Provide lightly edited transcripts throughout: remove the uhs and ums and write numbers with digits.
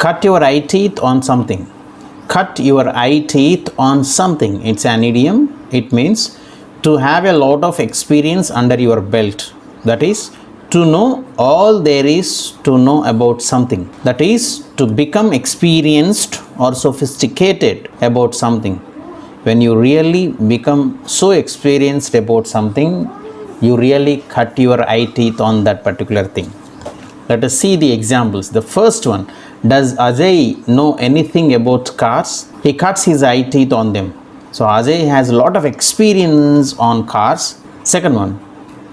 cut your eye teeth on something. Cut your eye teeth on something. It's an idiom. It means to have a lot of experience under your belt. That is, to know all there is to know about something. That is, to become experienced or sophisticated about something. When you really become so experienced about something, you really cut your eye teeth on that particular thing. Let us see the examples. The first one, does Ajay know anything about cars? He cuts his eye teeth on them. So Ajay has a lot of experience on cars. Second one,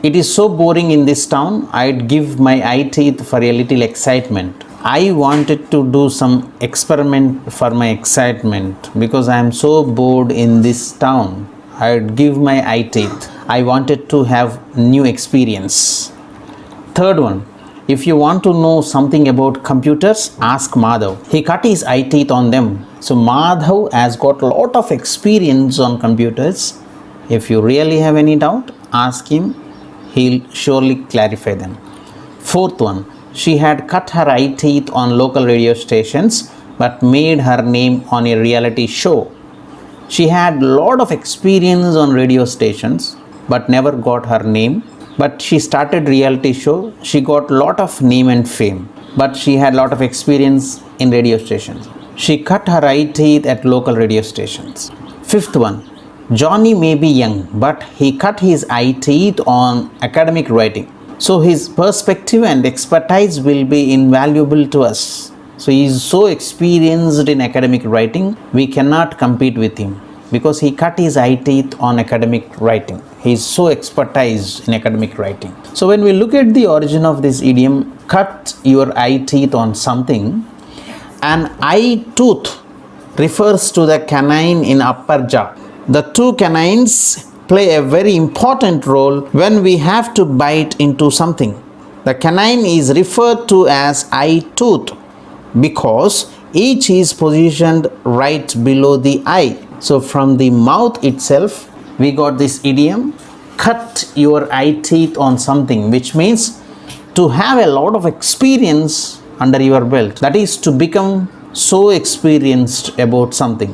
it is so boring in this town, I'd give my eye teeth for a little excitement. I wanted to do some experiment for my excitement because I am so bored in this town. I'd give my eye teeth. I wanted to have new experience. Third one, if you want to know something about computers, ask Madhav. He cut his eye teeth on them. So Madhav has got a lot of experience on computers. If you really have any doubt, ask him. He'll surely clarify them. Fourth one, she had cut her eye teeth on local radio stations but made her name on a reality show. She had a lot of experience on radio stations but never got her name. But she started reality show. She got a lot of name and fame, but she had a lot of experience in radio stations. She cut her eye teeth at local radio stations. Fifth one, Johnny may be young, but he cut his eye teeth on academic writing. So his perspective and expertise will be invaluable to us. So he is so experienced in academic writing, we cannot compete with him because he cut his eye teeth on academic writing. He is so expertised in academic writing. So when we look at the origin of this idiom, cut your eye teeth on something, an eye tooth refers to the canine in upper jaw. The two canines play a very important role when we have to bite into something. The canine is referred to as eye tooth because each is positioned right below the eye. So from the mouth itself, we got this idiom, cut your eye teeth on something, which means to have a lot of experience under your belt. That is, to become so experienced about something.